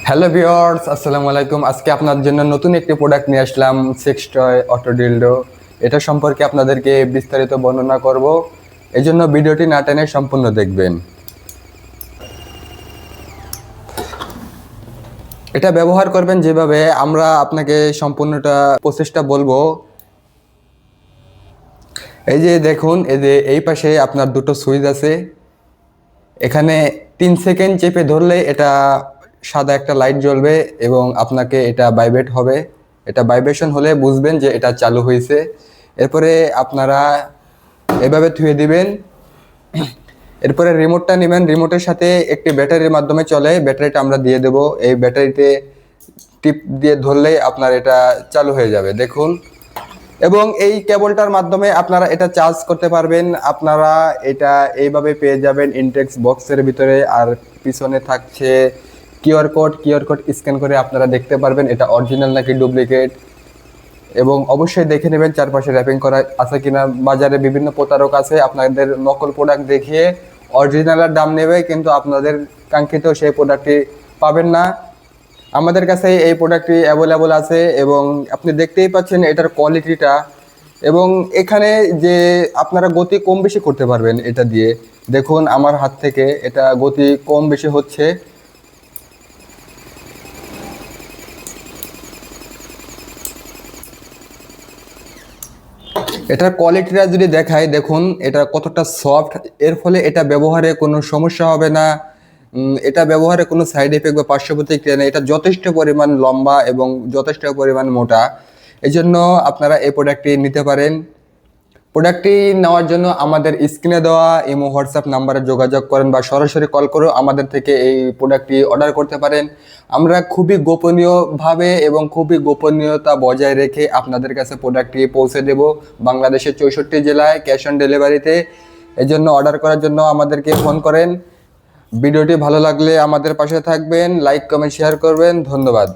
Hello viewers, আসসালামু আলাইকুম। আজকে আপনার জন্য নতুন একটি প্রোডাক্ট নিয়ে আসলাম, সেক্স টয় অটো ডিলডো। এটা সম্পর্কে আপনাদেরকে বিস্তারিত বর্ণনা করব, এজন্য ভিডিওটি না টেনে সম্পূর্ণ দেখবেন। এটা ব্যবহার করবেন যেভাবে আমরা আপনাকে সম্পূর্ণটা প্রসেসটা বলবো। এই যে দেখুন, এই যে এই পাশে আপনার দুটো সুইচ আছে। এখানে 3 সেকেন্ড চেপে ধরলে এটা সাদা একটা লাইট জ্বলবে এবং আপনাকে এটা ভাইব্রেট হবে। এটা ভাইব্রেশন হলে বুঝবেন যে এটা চালু হয়েছে। এরপরে আপনারা এভাবে থুয়ে দিবেন। এরপরে রিমোটটা নেবেন, রিমোটের সাথে একটি ব্যাটারির মাধ্যমে চলে, ব্যাটারিটা আমরা দিয়ে দেব। এই ব্যাটারিতে টিপ দিয়ে ধরলেই আপনার এটা চালু হয়ে যাবে, দেখুন। এবং এই কেবলটার মাধ্যমে আপনারা এটা চার্জ করতে পারবেন। আপনারা এটা এইভাবে পেয়ে যাবেন ইনটেক্স বক্সের ভিতরে, আর পিছনে থাকছে কিউআর কোড স্ক্যান করে আপনারা দেখতে পারবেন এটা অরিজিনাল নাকি ডুপ্লিকেট। এবং অবশ্যই দেখে নেবেন চারপাশে র্যাপিং করা আছে কিনা। বাজারে বিভিন্ন প্রতারক আছে, আপনাদের নকল প্রোডাক্ট দেখিয়ে অরিজিনালের দাম নেবে, কিন্তু আপনাদের কাঙ্ক্ষিত সেই প্রোডাক্টটি পাবেন না। আমাদের কাছে এই প্রোডাক্টটি অ্যাভেলেবল আছে এবং আপনি দেখতেই পাচ্ছেন এটার কোয়ালিটিটা। এবং এখানে যে আপনারা গতি কম বেশি করতে পারবেন এটা দিয়ে, দেখুন আমার হাত থেকে এটা গতি কম বেশি হচ্ছে। এটার কোয়ালিটিটা যদি দেখাই, দেখুন এটা কতটা সফট। এর ফলে এটা ব্যবহারে কোনো সমস্যা হবে না। এটা ব্যবহারে কোনো সাইড এফেক্ট বা পার্শ্ব প্রতিক্রিয়া নেই। এটা যথেষ্ট পরিমাণ লম্বা এবং যথেষ্ট পরিমাণ মোটা, এই জন্য আপনারা এই প্রোডাক্টটি নিতে পারেন। প্রোডাক্টটি নেওয়ার জন্য আমাদের স্ক্রিনে দেওয়া ইমো হোয়াটসঅ্যাপ নাম্বারে যোগাযোগ করেন বা সরাসরি কল করেও আমাদের থেকে এই প্রোডাক্টটি অর্ডার করতে পারেন। আমরা খুবই গোপনীয়ভাবে এবং খুবই গোপনীয়তা বজায় রেখে আপনাদের কাছে প্রোডাক্টটি পৌঁছে দেব বাংলাদেশের 64 জেলায় ক্যাশ অন ডেলিভারিতে। এজন্য অর্ডার করার জন্য আমাদেরকে ফোন করেন। ভিডিওটি ভালো লাগলে আমাদের পাশে থাকবেন, লাইক কমেন্ট শেয়ার করবেন। ধন্যবাদ।